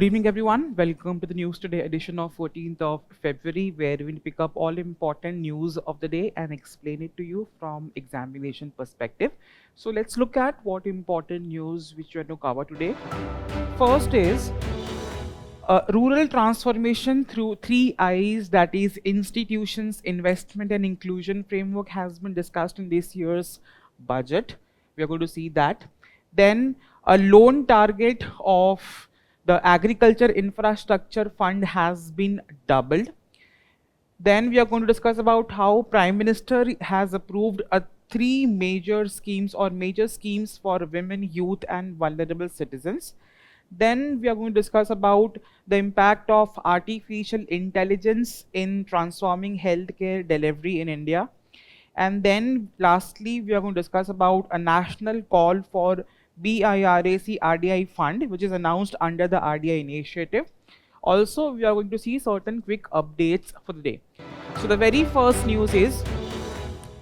Good evening, everyone. Welcome to the News Today edition of 14th of February, where we will pick up all important news of the day and explain it to you from examination perspective. So let's look at what important news which we are going to cover today. First is rural transformation through three I's, that is institutions, investment and inclusion framework, has been discussed in this year's budget. We are going to see that. Then a loan target of the agriculture infrastructure fund has been doubled. Then we are going to discuss about how Prime Minister has approved three major schemes or major schemes for women, youth and vulnerable citizens. Then we are going to discuss about the impact of artificial intelligence in transforming healthcare delivery in India. And then lastly, we are going to discuss about a national call for BIRAC RDI fund, which is announced under the RDI initiative. Also, we are going to see certain quick updates for the day. So the very first news is,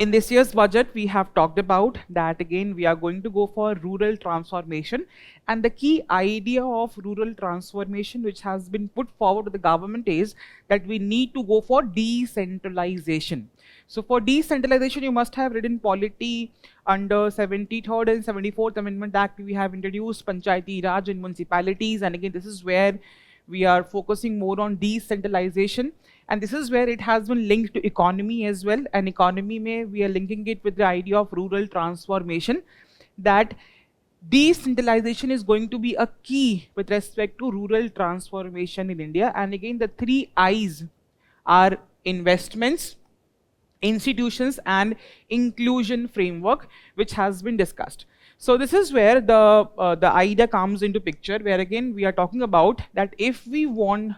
in this year's budget, we have talked about that again, we are going to go for rural transformation. And the key idea of rural transformation which has been put forward to the government is that we need to go for decentralization. So for decentralization, you must have read in polity under 73rd and 74th Amendment Act, we have introduced Panchayati Raj in municipalities. And again, this is where we are focusing more on decentralization. And this is where it has been linked to economy as well. And economy we are linking it with the idea of rural transformation, that decentralization is going to be a key with respect to rural transformation in India. And again, the three I's are investments, institutions and inclusion framework, which has been discussed. So this is where the idea comes into picture, where again we are talking about that if we want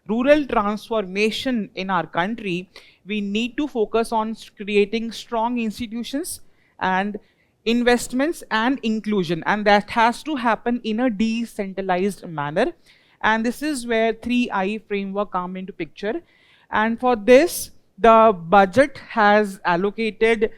rural transformation in our country, we need to focus on creating strong institutions and investments and inclusion, and that has to happen in a decentralized manner. And this is where 3I framework come into picture. And for this, the budget has allocated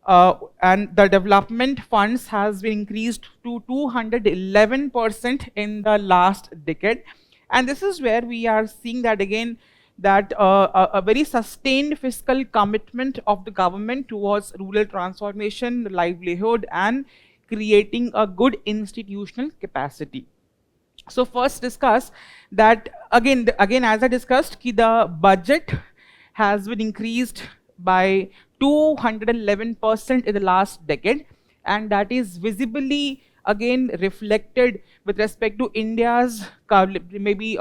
and the development funds has been increased to 211% in the last decade. And this is where we are seeing that again, that a very sustained fiscal commitment of the government towards rural transformation, livelihood and creating a good institutional capacity. So first discuss that again as I discussed, the budget has been increased by 211% in the last decade, and that is visibly again reflected with respect to India's maybe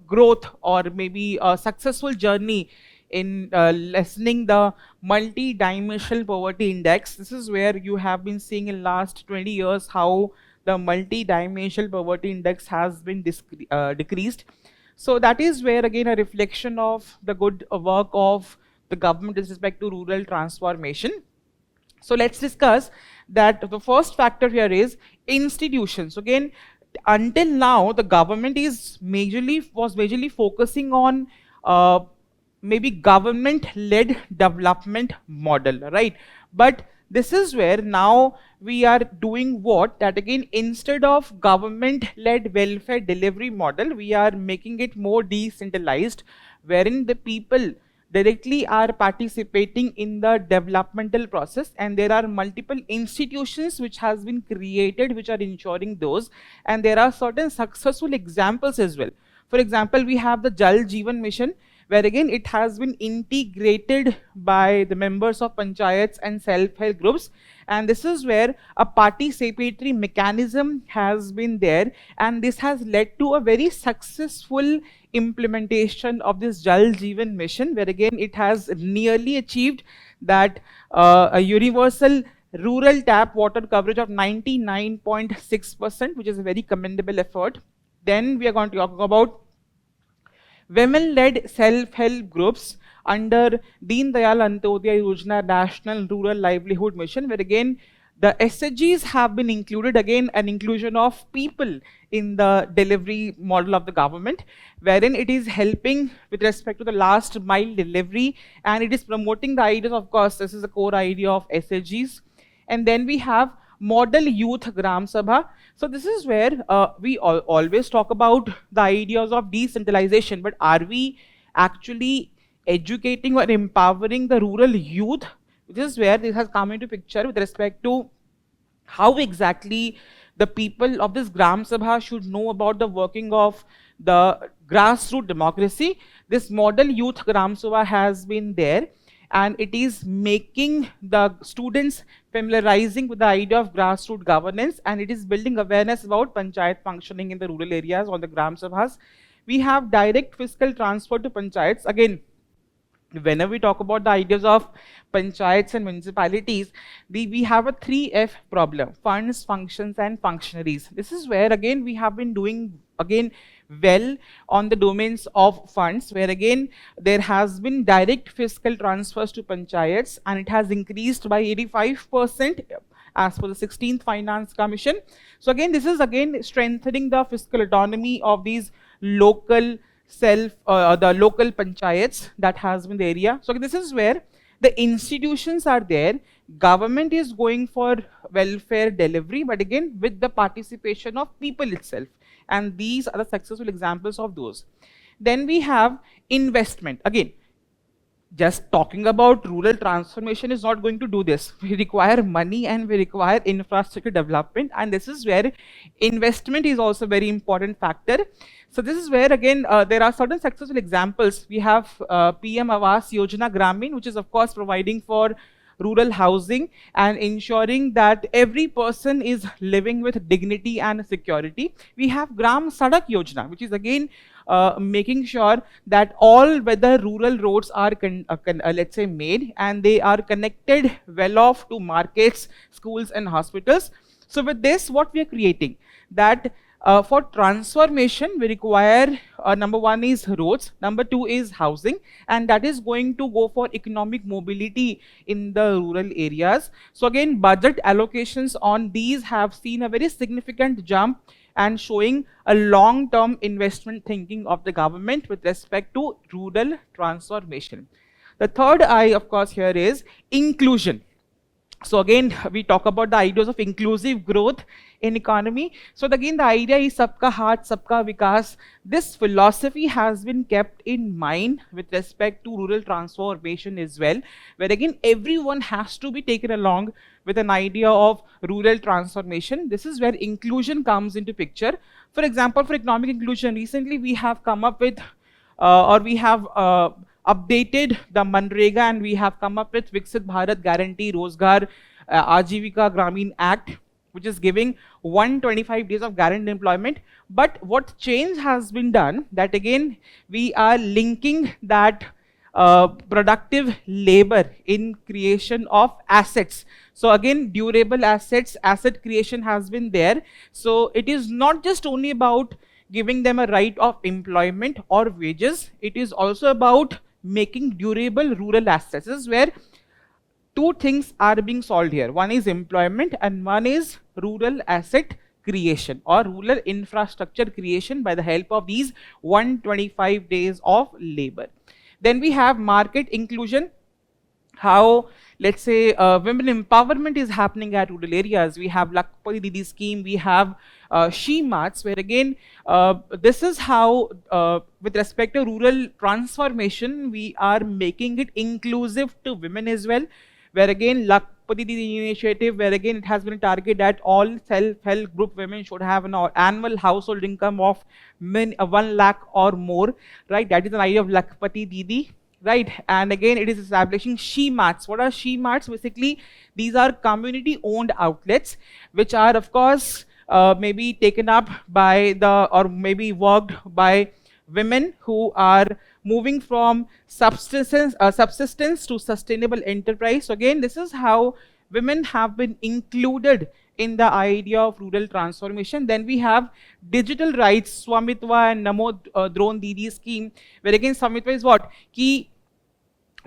growth or maybe a successful journey in lessening the multi-dimensional poverty index. This is where you have been seeing in last 20 years how the multi-dimensional poverty index has been decreased. So that is where again a reflection of the good work of the government with respect to rural transformation. So let's discuss that the first factor here is institutions. Again, until now, the government was majorly focusing on maybe government-led development model, right? But this is where now we are doing what? That again, instead of government-led welfare delivery model, we are making it more decentralized, wherein the people directly are participating in the developmental process, and there are multiple institutions which has been created which are ensuring those, and there are certain successful examples as well. For example, we have the Jal Jeevan Mission, where again it has been integrated by the members of panchayats and self-help groups, and this is where a participatory mechanism has been there, and this has led to a very successful implementation of this Jal Jeevan Mission, where again it has nearly achieved that a universal rural tap water coverage of 99.6%, which is a very commendable effort. Then we are going to talk about women-led self-help groups under Deen Dayal Antyodaya Yojana National Rural Livelihood Mission, where again the SHGs have been included, again an inclusion of people in the delivery model of the government, wherein it is helping with respect to the last mile delivery, and it is promoting the ideas. Of course, this is the core idea of SHGs. And then we have Model Youth Gram Sabha. So this is where we always talk about the ideas of decentralization, but are we actually educating or empowering the rural youth? This is where this has come into picture with respect to how exactly the people of this Gram Sabha should know about the working of the grassroots democracy. This model youth Gram Sabha has been there, and it is making the students familiarizing with the idea of grassroots governance, and it is building awareness about panchayat functioning in the rural areas on the Gram Sabhas. We have direct fiscal transfer to panchayats. Again, whenever we talk about the ideas of panchayats and municipalities, we have a 3F problem: funds, functions, and functionaries. This is where again we have been doing again well on the domains of funds, where again there has been direct fiscal transfers to panchayats, and it has increased by 85% as per the 16th Finance Commission. So again, this is again strengthening the fiscal autonomy of these local the local panchayats that has been the area. So this is where the institutions are there, government is going for welfare delivery, but again with the participation of people itself, and these are the successful examples of those. Then we have investment. Again, just talking about rural transformation is not going to do this. We require money and we require infrastructure development, and this is where investment is also a very important factor. So this is where again there are certain successful examples. We have PM Awas Yojana Gramin, which is of course providing for rural housing and ensuring that every person is living with dignity and security. We have Gram Sadak Yojana, which is again making sure that all weather rural roads are let's say made, and they are connected well off to markets, schools and hospitals. So with this, what we are creating, that for transformation we require number one is roads, number two is housing, and that is going to go for economic mobility in the rural areas. So again, budget allocations on these have seen a very significant jump and showing a long-term investment thinking of the government with respect to rural transformation. The third I, of course, here is inclusion. So again, we talk about the ideas of inclusive growth in economy. So again, the idea is Sabka Saath, Sabka Vikas. This philosophy has been kept in mind with respect to rural transformation as well, where again, everyone has to be taken along with an idea of rural transformation. This is where inclusion comes into picture. For example, for economic inclusion, recently we have come up with, or we have updated the Manrega, and we have come up with Viksit Bharat Guarantee Rozgar Ajivika Gramin Act, which is giving 125 days of guaranteed employment. But what change has been done, that again we are linking that productive labor in creation of assets. So again, durable assets, asset creation has been there. So it is not just only about giving them a right of employment or wages, it is also about making durable rural assets. This is where two things are being solved here. One is employment and one is rural asset creation or rural infrastructure creation by the help of these 125 days of labor. Then we have market inclusion, how let's say women empowerment is happening at rural areas. We have Lakshmipati Didi scheme, we have She Marts, where again this is how with respect to rural transformation we are making it inclusive to women as well, where again Lakshmipati Didi initiative, where again it has been a target that all self-help group women should have an annual household income of 1 lakh or more, right? That is an idea of Lakshmipati Didi. Right, and again it is establishing She Marts. What are She Marts? Basically, these are community owned outlets which are of course maybe taken up by the, or maybe worked by women who are moving from subsistence to sustainable enterprise. So again, this is how women have been included in the idea of rural transformation. Then we have digital rights, Swamitva and Namo Drone Didi scheme, where again Swamitva is what? Ki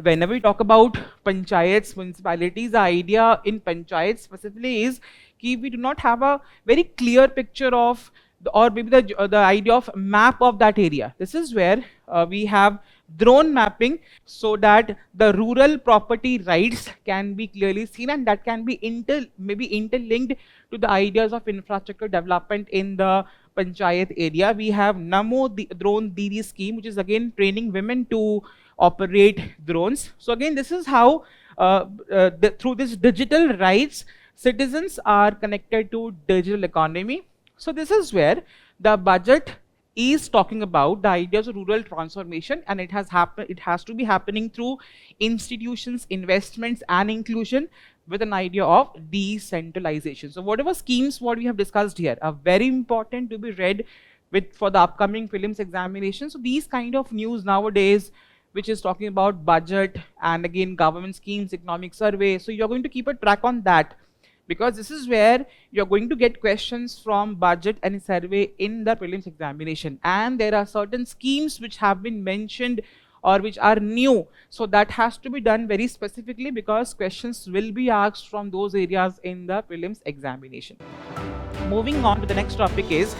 whenever we talk about panchayats, municipalities, the idea in panchayats specifically is ki we do not have a very clear picture of or maybe the idea of map of that area. This is where we have drone mapping so that the rural property rights can be clearly seen, and that can be maybe interlinked to the ideas of infrastructure development in the panchayat area. We have Namo Drone Didi scheme, which is again training women to operate drones. So again, this is how through this digital rights, citizens are connected to digital economy. So this is where the budget is talking about the ideas of rural transformation, and it has to be happening through institutions, investments, and inclusion, with an idea of decentralization. So whatever schemes what we have discussed here are very important to be read with for the upcoming prelims examination. So these kind of news nowadays, which is talking about budget and again government schemes, economic survey, so you're going to keep a track on that, because this is where you're going to get questions from budget and survey in the prelims examination. And there are certain schemes which have been mentioned or which are new, so that has to be done very specifically, because questions will be asked from those areas in the prelims examination. Moving on to the next topic is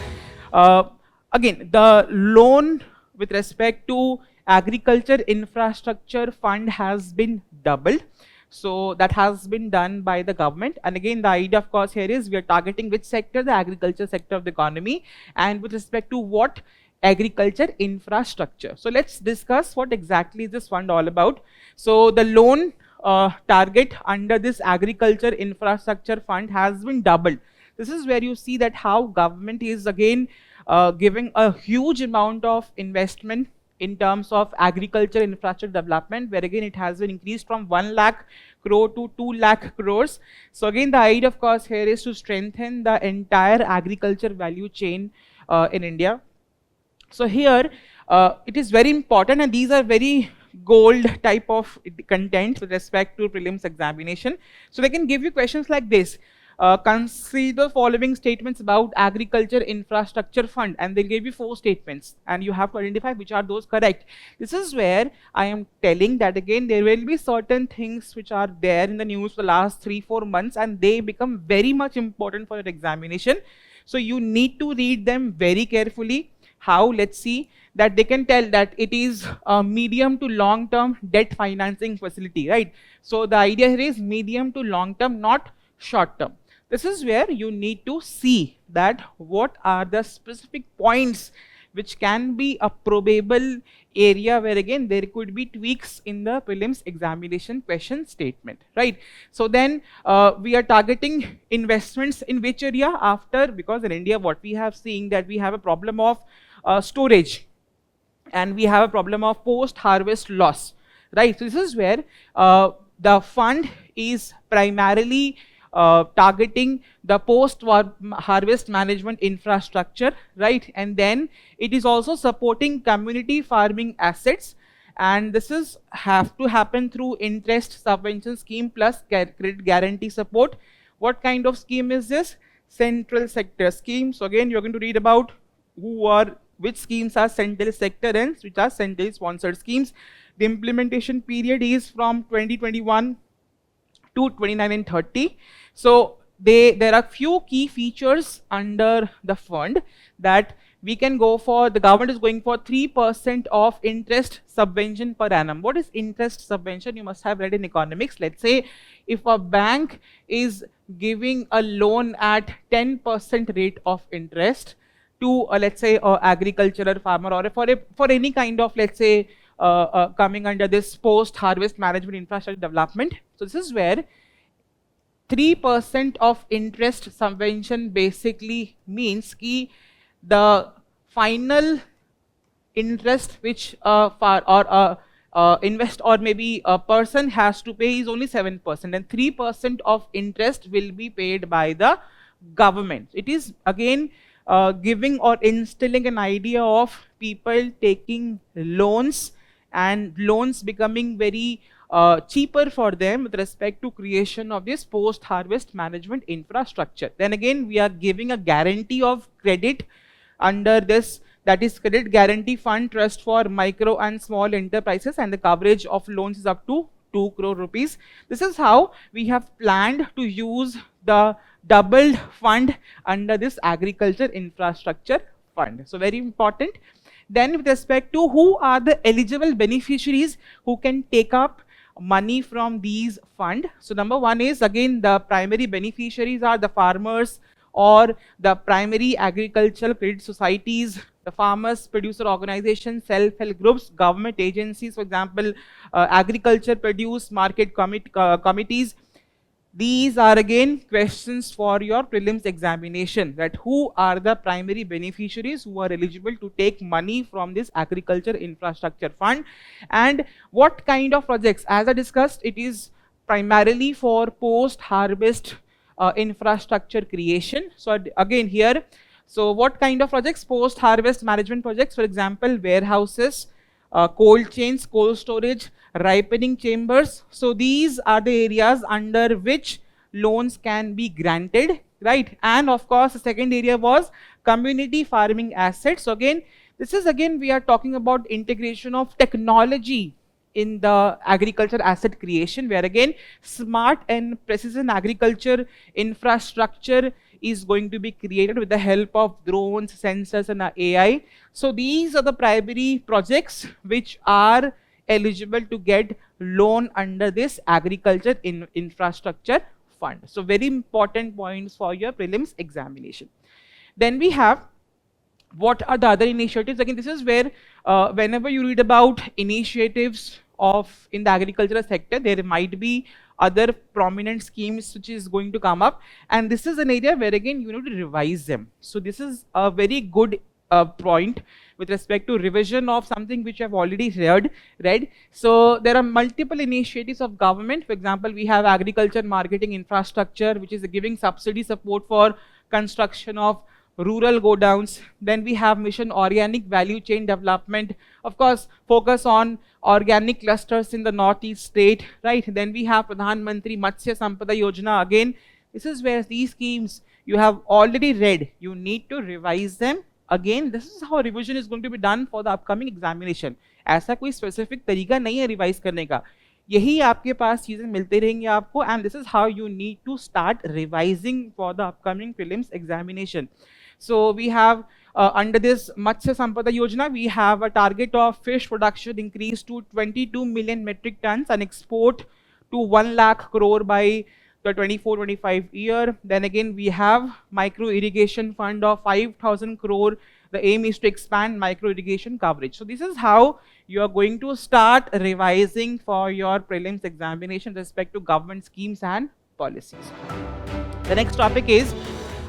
again the loan with respect to agriculture infrastructure fund has been doubled. So that has been done by the government. And again, the idea of course here is we are targeting which sector, the agriculture sector of the economy, and with respect to what, agriculture infrastructure. So let's discuss what exactly is this fund all about. So the loan target under this agriculture infrastructure fund has been doubled. This is where you see that how government is again giving a huge amount of investment in terms of agriculture infrastructure development, where again it has been increased from 1 lakh crore to 2 lakh crores. So again, the idea of course here is to strengthen the entire agriculture value chain in India. So here it is very important, and these are very gold type of content with respect to prelims examination. So they can give you questions like this. Consider the following statements about agriculture infrastructure fund, and they'll give you 4 statements and you have to identify which are those correct. This is where I am telling that again there will be certain things which are there in the news for the last 3-4 months, and they become very much important for your examination. So you need to read them very carefully. How? Let's see that they can tell that it is a medium to long term debt financing facility, right? So the idea here is medium to long term, not short term. This is where you need to see that what are the specific points which can be a probable area where again there could be tweaks in the prelims examination question statement, right? So then we are targeting investments in which area after, because in India what we have seen that we have a problem of storage, and we have a problem of post-harvest loss, right? So this is where the fund is primarily targeting the post-harvest management infrastructure, right? And then it is also supporting community farming assets, and this is have to happen through interest subvention scheme plus credit guarantee support. What kind of scheme is this? Central sector scheme. So again, you're going to read about which schemes are central sector and which are centrally sponsored schemes. The implementation period is from 2021 to 29 and 30. So there are few key features under the fund that we can go for. The government is going for 3% of interest subvention per annum. What is interest subvention? You must have read in economics. Let's say if a bank is giving a loan at 10% rate of interest to let's say agricultural farmer, or for any kind of, let's say coming under this post-harvest management infrastructure development. So this is where 3% of interest subvention basically means ki the final interest which invest or maybe a person has to pay is only 7%, and 3% of interest will be paid by the government. It is again giving or instilling an idea of people taking loans and loans becoming very cheaper for them with respect to creation of this post-harvest management infrastructure. Then again, we are giving a guarantee of credit under this, that is Credit Guarantee Fund Trust for Micro and Small Enterprises, and the coverage of loans is up to 2 crore rupees. This is how we have planned to use the doubled fund under this agriculture infrastructure fund. So very important. Then with respect to who are the eligible beneficiaries who can take up money from these fund. So number one is, again, the primary beneficiaries are the farmers or the primary agricultural credit societies, the farmers producer organizations, self-help groups, government agencies, for example, agriculture produce market committees. These are again questions for your prelims examination, that who are the primary beneficiaries who are eligible to take money from this agriculture infrastructure fund, and what kind of projects. As I discussed, it is primarily for post-harvest infrastructure creation. So again here, so what kind of projects? Post-harvest management projects, for example, warehouses, cold chains, cold storage, ripening chambers. So these are the areas under which loans can be granted, right? And of course, the second area was community farming assets. So again, this is again, we are talking about integration of technology in the agriculture asset creation, where again, smart and precision agriculture infrastructure is going to be created with the help of drones, sensors, and AI. So these are the primary projects which are eligible to get loan under this agriculture infrastructure fund. So very important points for your prelims examination. Then we have, what are the other initiatives? Again, this is where whenever you read about initiatives of in the agricultural sector, there might be other prominent schemes which is going to come up, and this is an area where again you need to revise them. So this is a very good point with respect to revision of something which I've already read. So there are multiple initiatives of government. For example, we have agriculture marketing infrastructure, which is giving subsidy support for construction of rural godowns. Then we have mission organic value chain development, of course focus on organic clusters in the northeast state, right? Then we have Pradhan Mantri Matsya Sampada Yojana. Again, this is where these schemes you have already read, you need to revise them. Again, this is how revision is going to be done for the upcoming examination. ऐसा कोई specific तरीका नहीं है revise करने का, यही आपके पास चीजें मिलते रहेंगी आपको, and this is how you need to start revising for the upcoming prelims examination. So we have under this Matsya Sampada Yojana, we have a target of fish production increase to 22 million metric tons and export to 1 lakh crore by the 24-25 year. Then again, we have micro irrigation fund of 5,000 crore. The aim is to expand micro irrigation coverage. So this is how you are going to start revising for your prelims examination with respect to government schemes and policies. The next topic is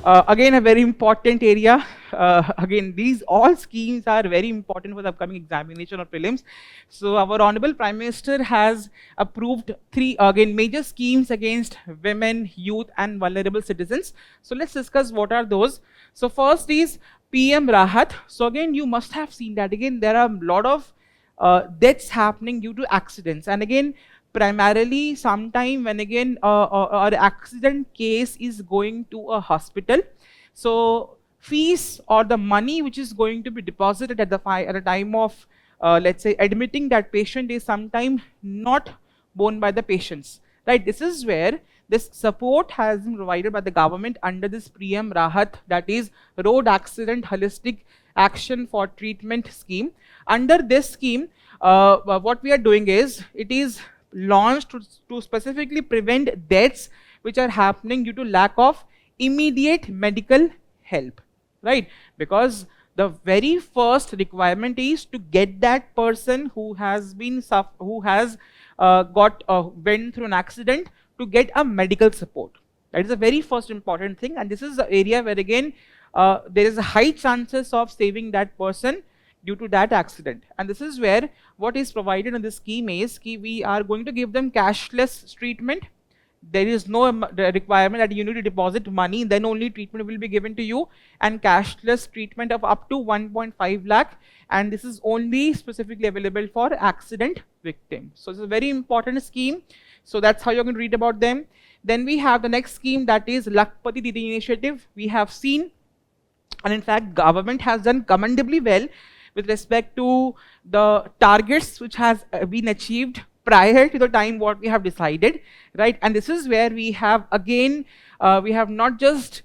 again a very important area. Again, these all schemes are very important for the upcoming examination or prelims. So our Honorable Prime Minister has approved 3 again major schemes against women, youth and vulnerable citizens. So let's discuss what are those. So first is PM Rahat. So again, you must have seen that again there are a lot of deaths happening due to accidents, and again primarily sometime when again an accident case is going to a hospital, so fees or the money which is going to be deposited at the time of let's say admitting that patient is sometime not borne by the patients, right? This is where this support has been provided by the government under this PM Rahat, that is Road Accident Holistic Action for Treatment scheme. Under this scheme, what we are doing is, it is launched to specifically prevent deaths which are happening due to lack of immediate medical help, right? Because the very first requirement is to get that person who has been went through an accident to get a medical support. That is the very first important thing, and this is the area where again there is a high chances of saving that person due to that accident. And this is where what is provided in this scheme is we are going to give them cashless treatment. There is no requirement that you need to deposit money, then only treatment will be given to you, and cashless treatment of up to 1.5 lakh, and this is only specifically available for accident victims. So it's a very important scheme. So that's how you're going to read about them. Then we have the next scheme, that is Lakhpati Didi initiative. We have seen, and in fact government has done commendably well with respect to the targets which has been achieved prior to the time what we have decided, right? And this is where we have again, we have not just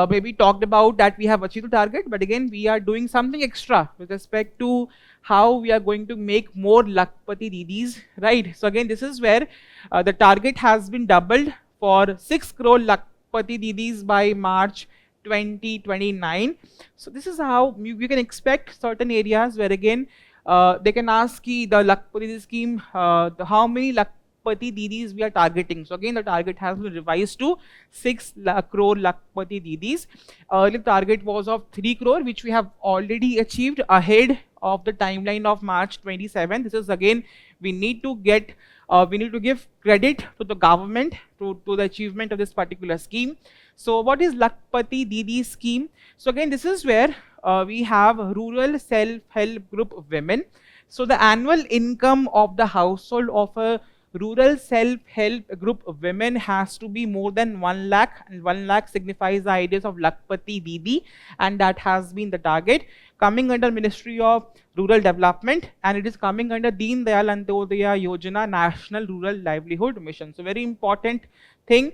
maybe talked about that we have achieved the target, but again, we are doing something extra with respect to how we are going to make more Lakpati Didis, right? So again, this is where the target has been doubled for 6 crore Lakpati Didis by March 2029. So this is how you can expect certain areas where again, they can ask the Lakpati scheme, how many Lakpati Didis we are targeting. So again, the target has been revised to 6 crore Lakpati Didis. Earlier target was of 3 crore, which we have already achieved ahead of the timeline of March 27. This is again, we need to give credit to the government to the achievement of this particular scheme. So what is Lakpati Didi scheme? So again, this is where we have rural self-help group women. So the annual income of the household of a rural self-help group of women has to be more than 1 lakh, and 1 lakh signifies the ideas of Lakpati Didi, and that has been the target, coming under Ministry of Rural Development, and it is coming under Deen Dayal Antyodaya Yojana National Rural Livelihood Mission. So very important thing.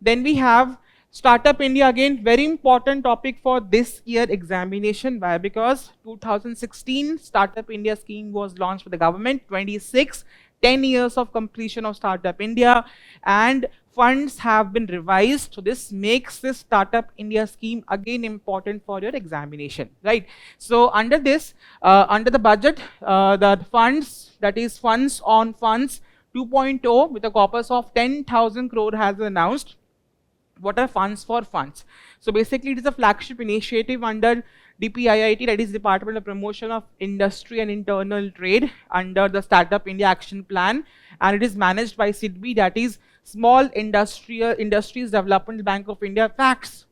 Then we have Startup India, again very important topic for this year examination. Why? Because 2016 Startup India scheme was launched by the government, 10 years of completion of Startup India, and funds have been revised. So this makes this Startup India scheme again important for your examination, right? So under this, under the budget, the funds, that is funds on funds 2.0 with a corpus of 10,000 crore has been announced. What are funds for funds? So basically, it is a flagship initiative under DPIIT, that is Department of Promotion of Industry and Internal Trade, under the Startup India Action Plan, and it is managed by SIDBI, that is Small Industries Development Bank of India. Facts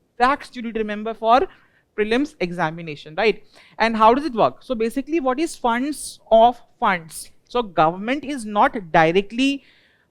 you need to remember for prelims examination, right? And how does it work? So basically, what is funds of funds? So government is not directly,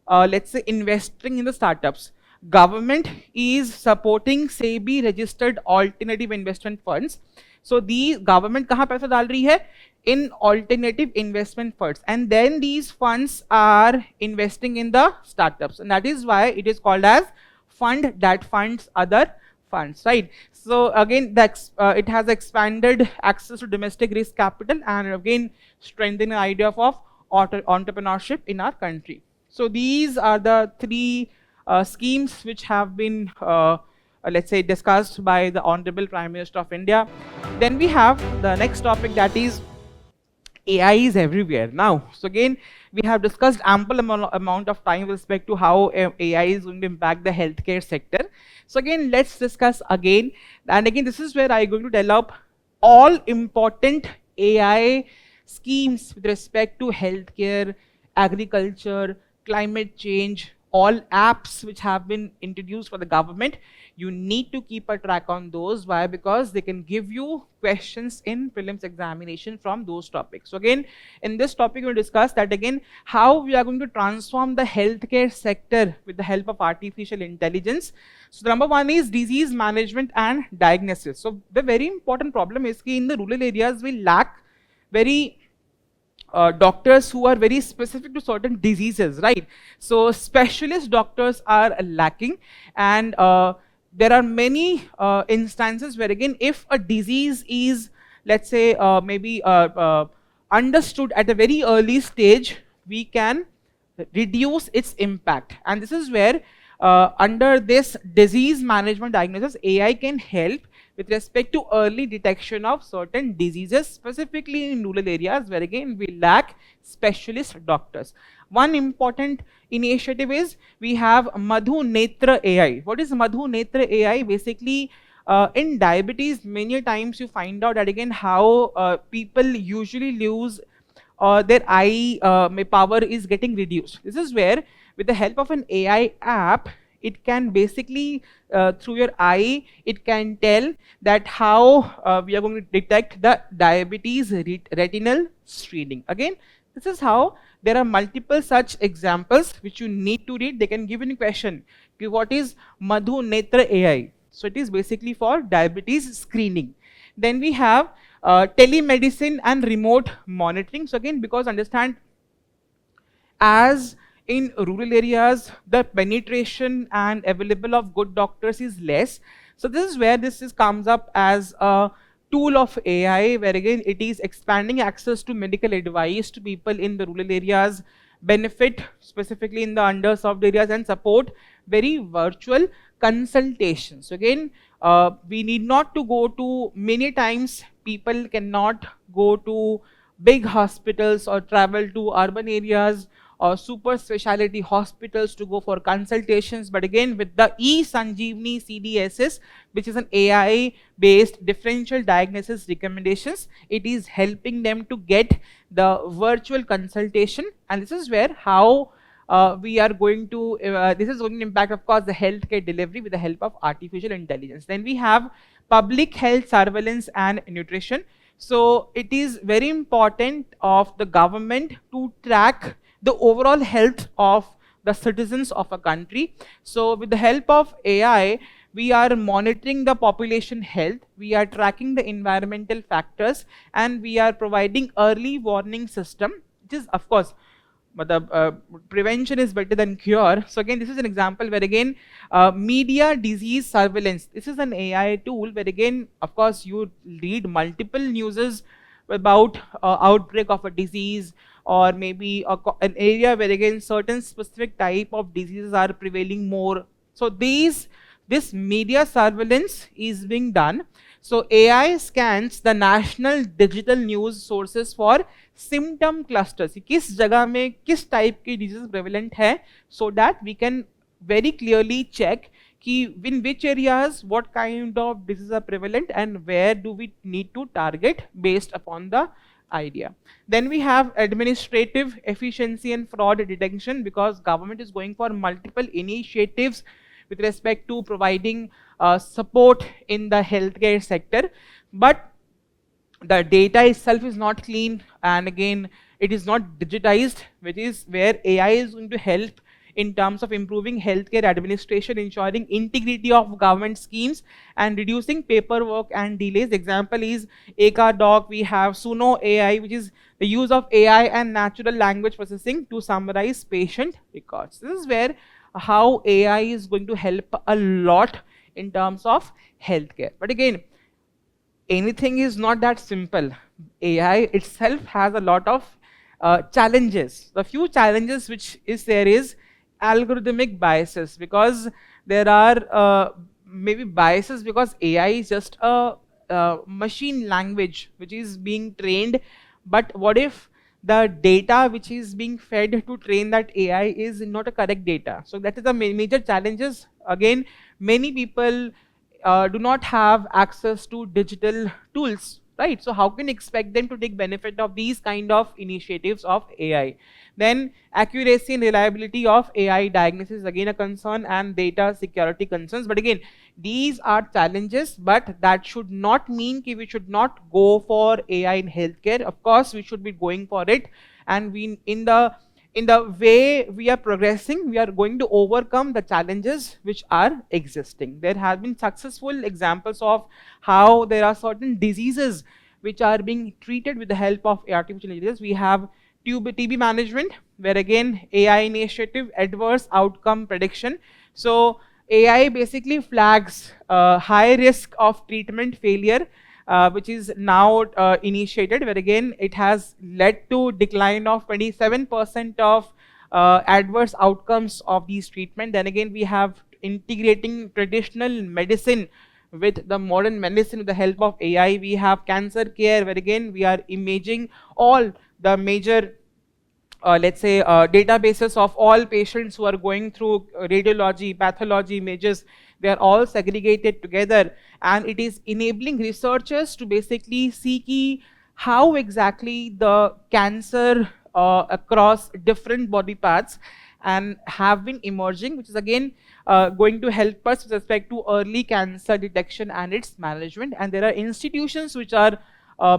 let's say, investing in the startups. Government is supporting SEBI registered alternative investment funds. So the government kahan paisa dal rahi hai? In alternative investment funds, and then these funds are investing in the startups, and that is why it is called as fund that funds other funds, right? So again, it has expanded access to domestic risk capital, and again strengthening the idea of entrepreneurship in our country. So these are the three schemes which have been, let's say, discussed by the Honorable Prime Minister of India. Then we have the next topic, that is AI is everywhere now. So again, we have discussed ample amount of time with respect to how AI is going to impact the healthcare sector. So again, let's discuss again. And again, this is where I'm going to develop all important AI schemes with respect to healthcare, agriculture, climate change, all apps which have been introduced for the government. You need to keep a track on those. Why? Because they can give you questions in prelims examination from those topics. So again, in this topic, we'll discuss that again, how we are going to transform the healthcare sector with the help of artificial intelligence. So the number one is disease management and diagnosis. So the very important problem is that in the rural areas, we lack very doctors who are very specific to certain diseases, right? So specialist doctors are lacking, and there are many instances where again, if a disease is, let's say, maybe understood at a very early stage, we can reduce its impact. And this is where under this disease management diagnosis, AI can help with respect to early detection of certain diseases, specifically in rural areas where again we lack specialist doctors. One important initiative is we have Madhu Netra AI. What is Madhu Netra AI? Basically, in diabetes, many times you find out that again how people usually lose their eye power is getting reduced. This is where, with the help of an AI app, it can basically, through your eye, it can tell that how we are going to detect the diabetes retinal screening. Again, this is how there are multiple such examples which you need to read. They can give you a question, what is Madhu Netra AI? So it is basically for diabetes screening. Then we have telemedicine and remote monitoring. So again, because understand, as in rural areas, the penetration and available of good doctors is less. So this is where comes up as a tool of AI, where again it is expanding access to medical advice to people in the rural areas, benefit specifically in the underserved areas, and support very virtual consultations. So again, we need not to go to, many times people cannot go to big hospitals or travel to urban areas or super specialty hospitals to go for consultations. But again, with the eSanjeevani CDSS, which is an AI based differential diagnosis recommendations, it is helping them to get the virtual consultation. And this is where how we are going to, this is going to impact, of course, the healthcare delivery with the help of artificial intelligence. Then we have public health surveillance and nutrition. So it is very important of the government to track the overall health of the citizens of a country. So with the help of AI, we are monitoring the population health, we are tracking the environmental factors, and we are providing early warning system, which is, of course, but the prevention is better than cure. So again, this is an example where again, media disease surveillance. This is an AI tool where again, of course, you read multiple newses about outbreak of a disease, or maybe an area where again certain specific type of diseases are prevailing more. So this media surveillance is being done. So AI scans the national digital news sources for symptom clusters. किस जगह में किस type की disease prevalent है, so that we can very clearly check कि in which areas what kind of diseases are prevalent and where do we need to target based upon the idea. Then we have administrative efficiency and fraud detection, because government is going for multiple initiatives with respect to providing support in the healthcare sector, but the data itself is not clean, and again it is not digitized, which is where AI is going to help in terms of improving healthcare administration, ensuring integrity of government schemes, and reducing paperwork and delays. Example is Eka Doc. We have Suno AI, which is the use of AI and natural language processing to summarize patient records. This is where how AI is going to help a lot in terms of healthcare. But again, anything is not that simple. AI itself has a lot of challenges. The few challenges which is there is algorithmic biases, because there are maybe biases because AI is just a machine language which is being trained. But what if the data which is being fed to train that AI is not a correct data? So that is the major challenges. Again, many people do not have access to digital tools, right? So how can you expect them to take benefit of these kind of initiatives of AI? Then accuracy and reliability of AI diagnosis is again a concern, and data security concerns. But again, these are challenges, but that should not mean that we should not go for AI in healthcare. Of course, we should be going for it, and we in the way we are progressing, we are going to overcome the challenges which are existing. There have been successful examples of how there are certain diseases which are being treated with the help of artificial intelligence. We have TB management, where again AI initiative, adverse outcome prediction. So AI basically flags high risk of treatment failure, which is now initiated, where again it has led to decline of 27% of adverse outcomes of these treatment. Then again, we have integrating traditional medicine with the modern medicine with the help of AI. We have cancer care, where again we are imaging all the major let's say databases of all patients who are going through radiology, pathology images. They are all segregated together, and it is enabling researchers to basically see how exactly the cancer across different body parts and have been emerging, which is again going to help us with respect to early cancer detection and its management. And there are institutions which are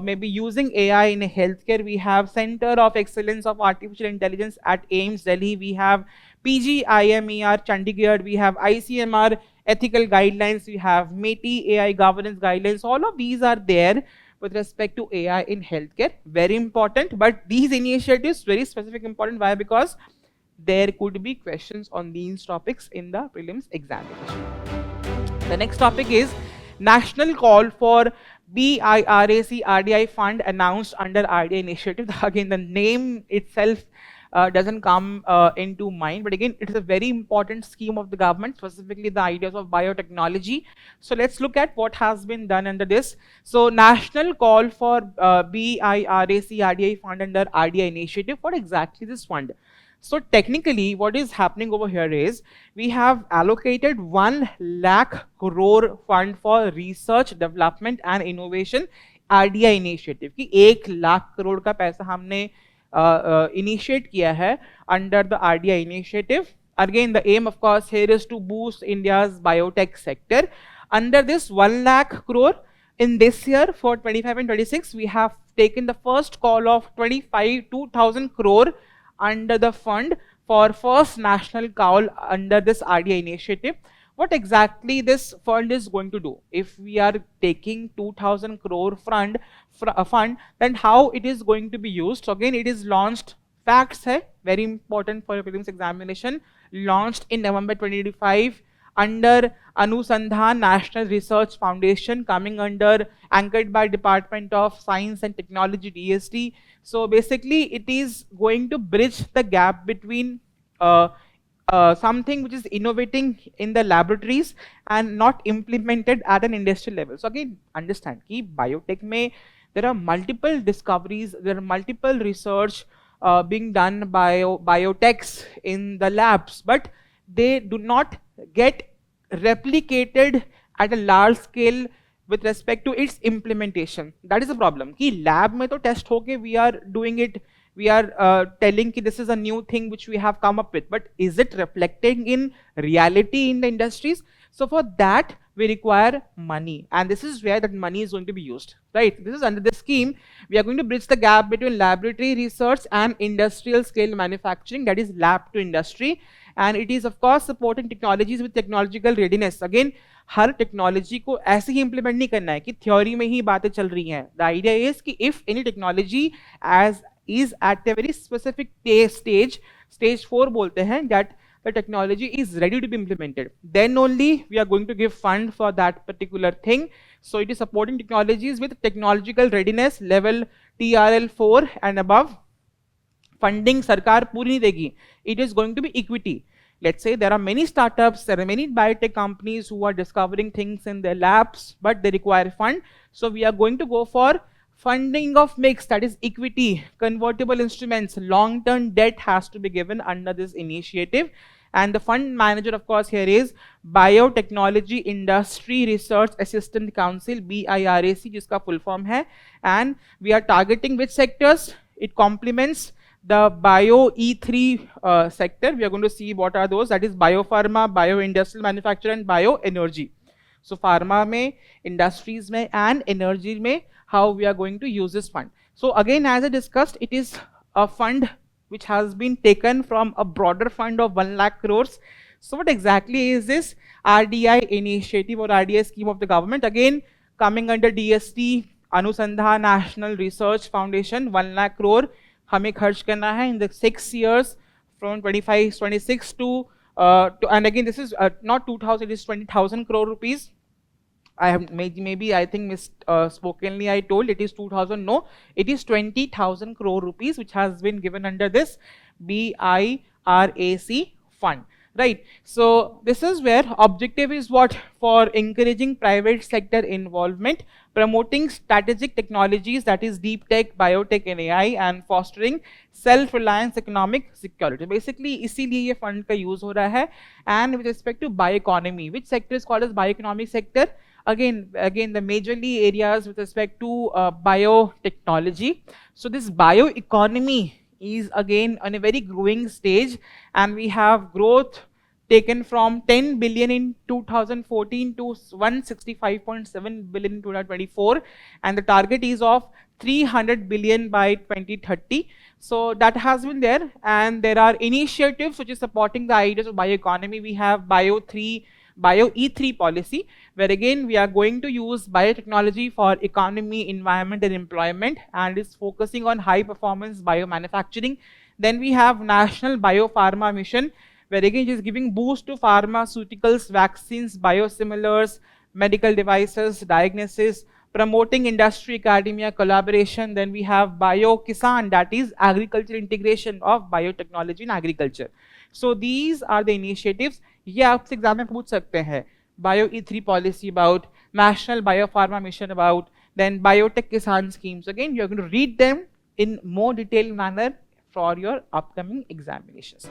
maybe using AI in healthcare. We have Center of Excellence of Artificial Intelligence at AIIMS Delhi. We have PGIMER Chandigarh. We have ICMR ethical guidelines. We have METI AI governance guidelines. All of these are there with respect to AI in healthcare. Very important. But these initiatives very specific important. Why? Because there could be questions on these topics in the prelims examination. The next topic is national call for BIRAC RDI fund announced under RDI initiative. Again, the name itself doesn't come into mind, but again, it is a very important scheme of the government, specifically the ideas of biotechnology. So let's look at what has been done under this. So national call for BIRAC RDI fund under RDI initiative. What exactly this fund? So technically, what is happening over here is we have allocated 1 lakh crore fund for research, development and innovation RDI initiative. कि 1 लाख करोड़ का पैसा हमने initiate किया है under the RDI initiative. Again, the aim of course here is to boost India's biotech sector. Under this 1 lakh crore, in this year for 25 and 26, we have taken the first call of 2,000 crore under the fund for first national call under this RDI initiative. What exactly this fund is going to do? If we are taking 2,000 crore fund, then how it is going to be used? So again, it is launched, facts hai, very important for your prelims examination, launched in November 2025 under Anusandhan National Research Foundation, coming under, anchored by Department of Science and Technology, DST. So basically, it is going to bridge the gap between something which is innovating in the laboratories and not implemented at an industrial level. So again, understand कि biotech में there are multiple discoveries, there are multiple research being done by biotechs in the labs, but they do not get replicated at a large scale with respect to its implementation. That is the problem. कि lab में तो test होके we are doing it, we are telling कि this is a new thing which we have come up with, but is it reflecting in reality in the industries? So for that we require money, and this is where that money is going to be used, right? This is under this scheme, we are going to bridge the gap between laboratory research and industrial scale manufacturing, that is lab to industry. And it is of course supporting technologies with technological readiness. Again, her technology को ऐसे ही implement नहीं करना है कि theory में ही बातें चल रही हैं. द आइडिया इज कि if any technology as is at a very specific stage 4 बोलते हैं, that the technology is ready to be implemented, then only we are going to give fund for that particular thing. So it is supporting technologies with technological readiness level TRL 4 and above. Funding सरकार पूरी नहीं देगी, it is going to be equity. Let's say there are many startups, there are many biotech companies who are discovering things in their labs, but they require fund. So we are going to go for funding of mix, that is equity, convertible instruments, long-term debt has to be given under this initiative. And the fund manager of course here is Biotechnology Industry Research Assistance Council, BIRAC, जिसका full form है. And we are targeting which sectors? It complements the bio E3 sector. We are going to see what are those, that is biopharma, bio-industrial manufacture and bioenergy. So pharma में, industries में and energy में, how we are going to use this fund. So again, as I discussed, it is a fund which has been taken from a broader fund of 1 lakh crores. So what exactly is this RDI initiative or RDI scheme of the government? Again, coming under DST, Anusandhan National Research Foundation, 1 lakh crore हमें खर्च करना है in the 6 years from 25-26 to and again this is not 2,000, it is 20,000 crore rupees. I have maybe I think spokenly I told it is 2,000. No, it is 20,000 crore rupees which has been given under this BIRAC fund, right? So this is where objective is what? For encouraging private sector involvement, promoting strategic technologies, that is deep tech, biotech and AI, and fostering self-reliance economic security. Basically इसीलिए ये fund का use हो रहा है. And with respect to bioeconomy, which sector is called as bioeconomic sector? Again the majorly areas with respect to biotechnology. So this bioeconomy is again on a very growing stage, and we have growth taken from 10 billion in 2014 to 165.7 billion in 2024, and the target is of 300 billion by 2030. So that has been there, and there are initiatives which is supporting the ideas of bioeconomy. We have Bio E3 policy, where again we are going to use biotechnology for economy, environment and employment, and is focusing on high performance biomanufacturing. Then we have National Biopharma Mission, where again it is giving boost to pharmaceuticals, vaccines, biosimilars, medical devices, diagnosis, promoting industry academia collaboration. Then we have Bio Kisan, that is agriculture integration of biotechnology in agriculture. So these are the initiatives. ये आपसे exam में पूछ सकते हैं. Bio E3 policy about, National Biopharma Mission about, then Biotech Kisan schemes. Again, you're going to read them in more detailed manner for your upcoming examinations.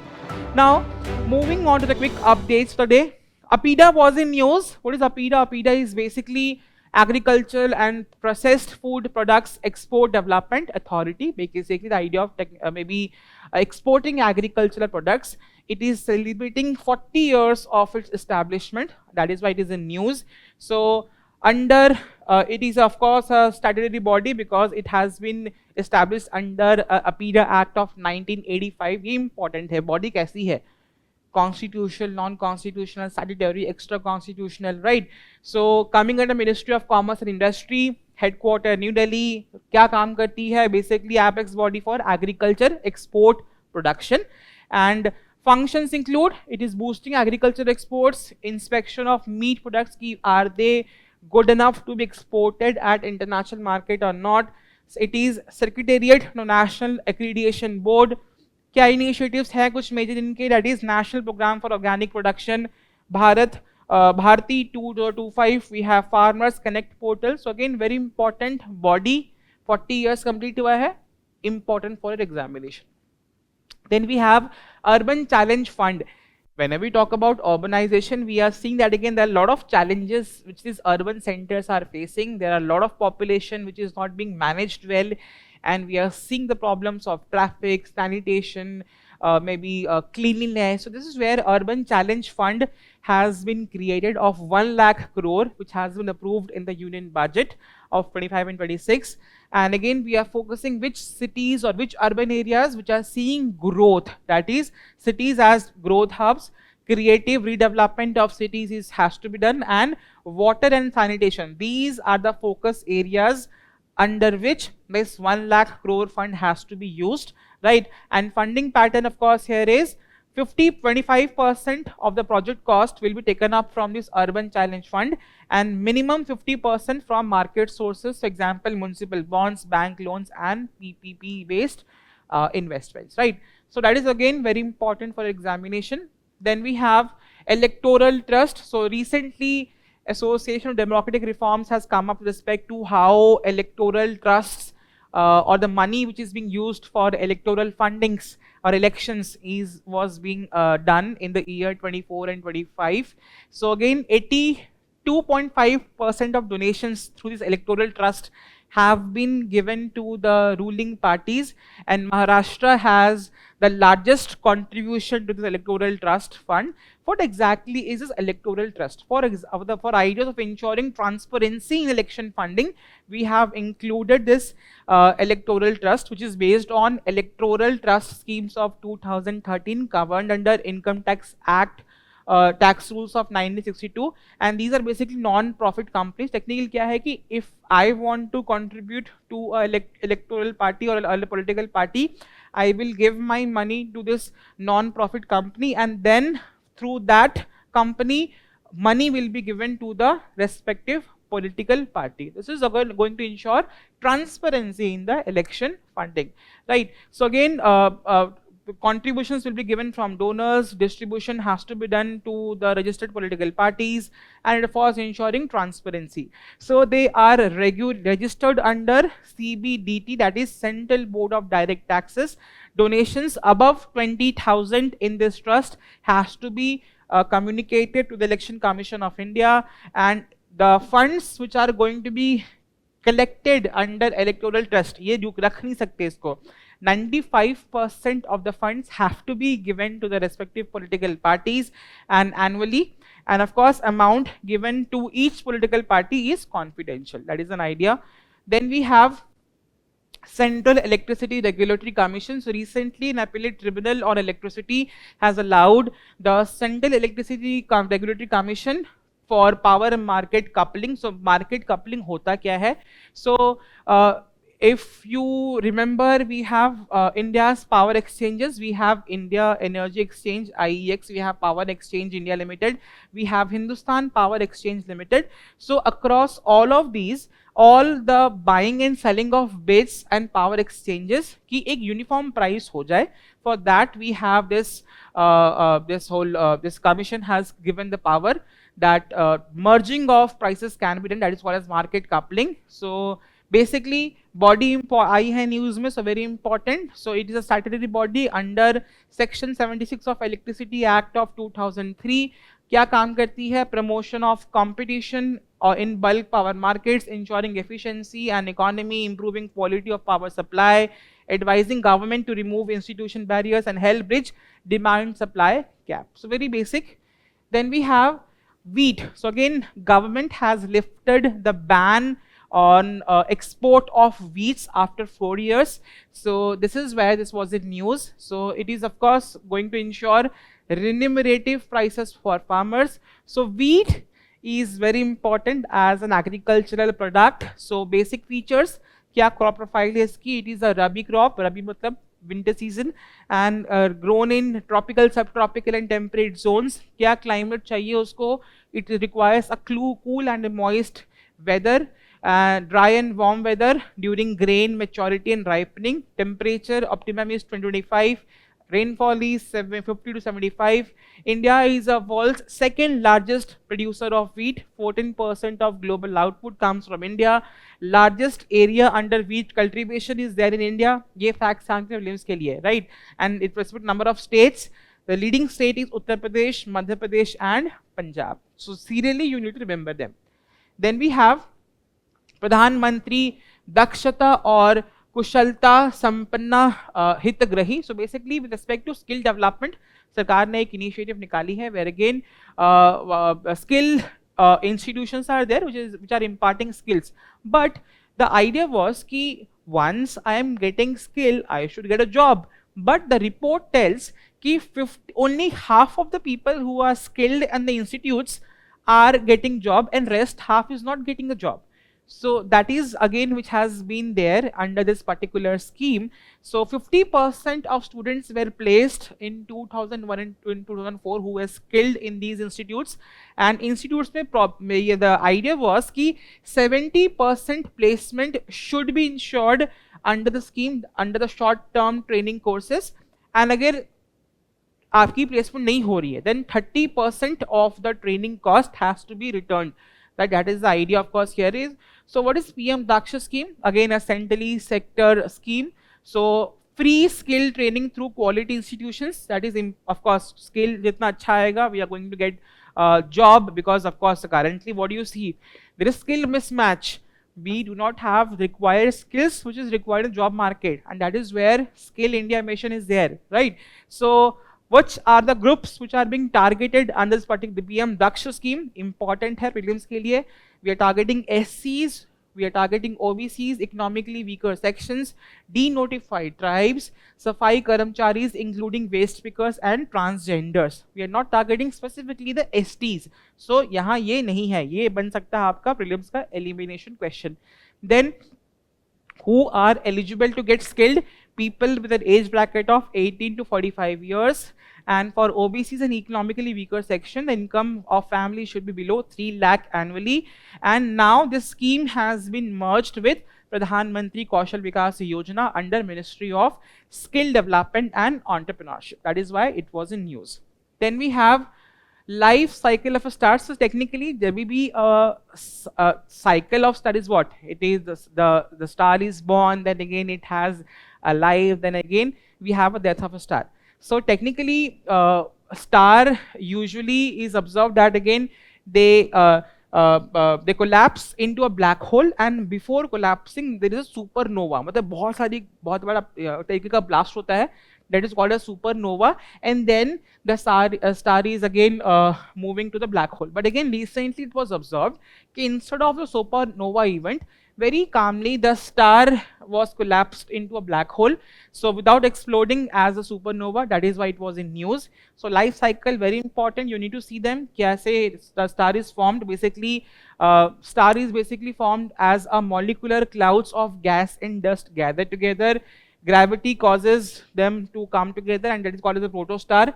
Now, moving on to the quick updates today. APIDA was in news. What is APIDA? APIDA is basically Agricultural and Processed Food Products Export Development Authority. Basically, the idea of maybe exporting agricultural products. It is celebrating 40 years of its establishment. That is why it is in news. So, under it is of course a statutory body because it has been established under APIDA Act of 1985. ये important है. Body कैसी है? Constitutional, non-constitutional, statutory, extra-constitutional, right? So, coming under Ministry of Commerce and Industry, headquarter New Delhi, क्या काम करती है? Basically, apex body for agriculture, export, production, and functions include, it is boosting agriculture exports, inspection of meat products, are they good enough to be exported at international market or not? It is Secretariat to National Accreditation Board. क्या initiatives हैं कुछ major इनके? That is national programme for organic production, Bharati 2025, we have farmers connect portal. So again very important body, 40 years complete हुआ है, important for examination. Then we have urban challenge fund. Whenever we talk about urbanization, we are seeing that again there are a lot of challenges which these urban centers are facing. There are a lot of population which is not being managed well, and we are seeing the problems of traffic, sanitation, maybe cleanliness. So this is where Urban Challenge Fund has been created of 1 lakh crore, which has been approved in the union budget of 25 and 26. And again, we are focusing which cities or which urban areas which are seeing growth, that is cities as growth hubs. Creative redevelopment of cities has to be done, and water and sanitation. These are the focus areas under which this 1 lakh crore fund has to be used, right? And funding pattern, of course, here is 25% of the project cost will be taken up from this Urban Challenge Fund, and minimum 50% from market sources, for example, municipal bonds, bank loans, and PPP-based investments, right? So that is again very important for examination. Then we have electoral trust. So recently, Association of Democratic Reforms has come up with respect to how electoral trusts or the money which is being used for electoral fundings or elections was being done in the year 24 and 25. So again, 82.5% of donations through this electoral trust have been given to the ruling parties, and Maharashtra has the largest contribution to this electoral trust fund. What exactly is this electoral trust? For ideas of ensuring transparency in election funding, we have included this electoral trust, which is based on electoral trust schemes of 2013 governed under Income Tax Act, tax rules of 1962, and these are basically non-profit companies. Technically क्या है कि if I want to contribute to a electoral party or a political party, I will give my money to this non-profit company, and then through that company, money will be given to the respective political party. This is again going to ensure transparency in the election funding, right? So again, contributions will be given from donors, distribution has to be done to the registered political parties, and of course ensuring transparency. So they are registered under CBDT, that is Central Board of Direct Taxes. Donations above 20,000 in this trust has to be communicated to the Election Commission of India, and the funds which are going to be collected under electoral trust, ये रख नहीं सकते इसको, 95% of the funds have to be given to the respective political parties and annually, and of course amount given to each political party is confidential. That is an idea. Then we have Central Electricity Regulatory Commission. So recently an appellate tribunal on electricity has allowed the Central Electricity Regulatory Commission for power and market coupling. So market coupling होता क्या है? So If you remember, we have India's power exchanges. We have India Energy Exchange, IEX. We have Power Exchange India Limited. We have Hindustan Power Exchange Limited. So across all of these, all the buying and selling of bids and power exchanges की एक uniform price हो जाए. For that, we have this this commission has given the power that merging of prices can be done. That is called as market coupling. So basically, body आई है news में, so very important. So it is a statutory body under section 76 of Electricity Act of 2003. क्या काम करती है? Promotion of competition in bulk power markets, ensuring efficiency and economy, improving quality of power supply, advising government to remove institution barriers and help bridge demand supply gap. So very basic. Then we have wheat. So again, government has lifted the ban on export of wheats after 4 years. So this is where this was in news. So it is of course going to ensure remunerative prices for farmers. So wheat is very important as an agricultural product. So basic features, क्या crop profile है इसकी? It is a rabi crop. Rabi मतलब winter season and grown in tropical, subtropical and temperate zones. क्या climate चाहिए उसको? It requires a cool and moist weather. Dry and warm weather during grain maturity and ripening. Temperature optimum is 20-25. Rainfall is 50 to 75. India is the world's second largest producer of wheat. 14% of global output comes from India. Largest area under wheat cultivation is there in India. ये facts सांगते हैं Williams के लिए, right? And it respects number of states. The leading state is Uttar Pradesh, Madhya Pradesh, and Punjab. So serially, you need to remember them. Then we have प्रधानमंत्री दक्षता और कुशलता संपन्न हितग्राही. So basically with respect to skill development सरकार ने एक initiative निकाली है where again skill institutions are there which are imparting skills, but the idea was ki once I am getting skill I should get a job, but the report tells ki only half of the people who are skilled and the institutes are getting job and rest half is not getting a job. So that is again which has been there under this particular scheme. So 50% of students were placed in 2001 and 2004 who were skilled in these institutes, and institutes mein the idea was ki 70% placement should be ensured under the scheme, under the short term training courses, and अगर आपकी placement नहीं हो रही है then 30% of the training cost has to be returned. That is the idea of course here is. So what is PM Daksha scheme? Again a centrally sector scheme. So free skill training through quality institutions. That is of course skill jitna acha aayega we are going to get job, because of course currently what do you see? There is skill mismatch. We do not have required skills which is required in job market, and that is where Skill India mission is there, right? So which are the groups which are being targeted under this particular PM Daksha scheme? Important है prelims के लिए. We are targeting SCs, we are targeting OBCs, economically weaker sections, denotified tribes, सफाई कर्मचारीज including waste pickers and transgenders. We are not targeting specifically the STs. So यहाँ ये नहीं है, ये बन सकता है आपका prelims का elimination question. Then who are eligible to get skilled? People with an age bracket of 18 to 45 years. And for OBCs and economically weaker section, the income of family should be below 3 lakh annually. And now this scheme has been merged with Pradhan Mantri Kaushal Vikas Yojana under Ministry of Skill Development and Entrepreneurship. That is why it was in news. Then we have life cycle of a star. So technically there may be a cycle of star is what? It is the star is born, then again it has a life, then again we have a death of a star. So technically star usually is observed that again they collapse into a black hole, and before collapsing there is a supernova. मतलब बहुत बड़ा तरीके का blast होता है, that is called a supernova, and then the star is again moving to the black hole. But again recently it was observed that instead of the supernova event, very calmly the star was collapsed into a black hole. So without exploding as a supernova, that is why it was in news. So life cycle very important. You need to see them. Kaise the star is formed. Basically, star is basically formed as a molecular clouds of gas and dust gathered together. Gravity causes them to come together, and that is called as a protostar.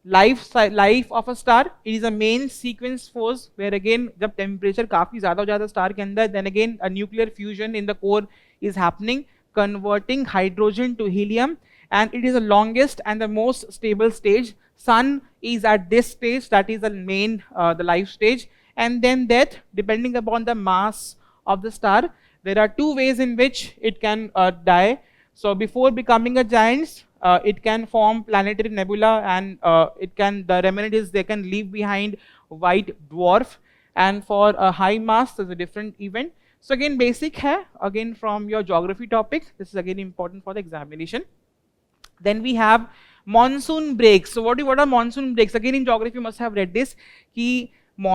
Life of a star, it is a main sequence force where again जब temperature काफी ज़्यादा हो जाता है star के अंदर, then again a nuclear fusion in the core is happening, converting hydrogen to helium, and it is the longest and the most stable stage. Sun is at this stage, that is the main the life stage, and then death, depending upon the mass of the star. There are two ways in which it can die. So before becoming a giant, it can form planetary nebula, and the remnant is they can leave behind white dwarf. And for a high mass, there's a different event. So again, basic hai, again from your geography topic. This is again important for the examination. Then we have monsoon breaks. So what are monsoon breaks? Again in geography, you must have read this. Ki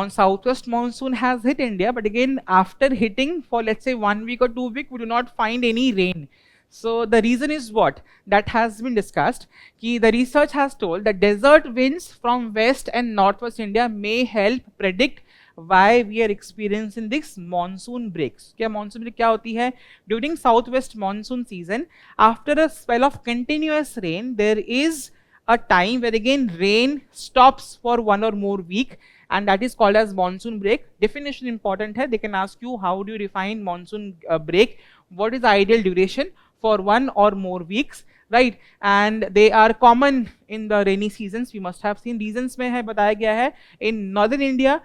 southwest monsoon has hit India, but again after hitting for let's say 1 week or 2 weeks, we do not find any rain. So the reason is what? That has been discussed. Ki the research has told that desert winds from west and northwest India may help predict why we are experiencing this monsoon breaks. क्या monsoon break क्या होती है? During southwest monsoon season, after a spell of continuous rain, there is a time where again rain stops for 1 or more week, and that is called as monsoon break. Definition important hai. They can ask you how do you define monsoon break? What is the ideal duration for 1 or more weeks, right? And they are common in the rainy seasons. We must have seen reasons में है बताया गया है. In northern India,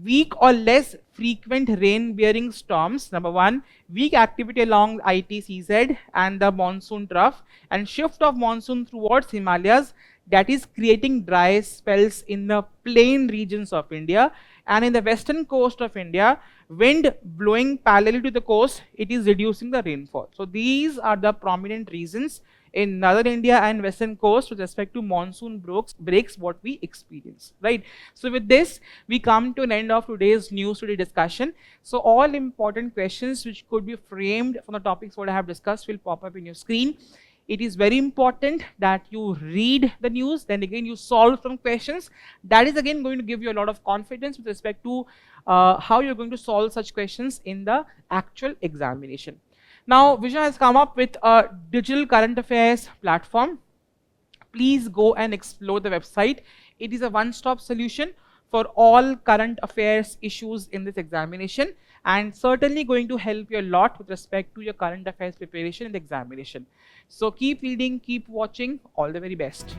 weak or less frequent rain bearing storms, number 1, weak activity along ITCZ and the monsoon trough, and shift of monsoon towards Himalayas, that is creating dry spells in the plain regions of India. And in the western coast of India, wind blowing parallel to the coast, it is reducing the rainfall. So these are the prominent reasons in northern India and western coast with respect to monsoon breaks what we experience, right? So with this, we come to an end of today's news today discussion. So all important questions which could be framed from the topics what I have discussed will pop up in your screen. It is very important that you read the news, then again you solve some questions. That is again going to give you a lot of confidence with respect to how you're going to solve such questions in the actual examination. Now, Vision has come up with a digital current affairs platform. Please go and explore the website. It is a one-stop solution for all current affairs issues in this examination, and certainly going to help you a lot with respect to your current affairs preparation in the examination. So keep reading, keep watching. All the very best.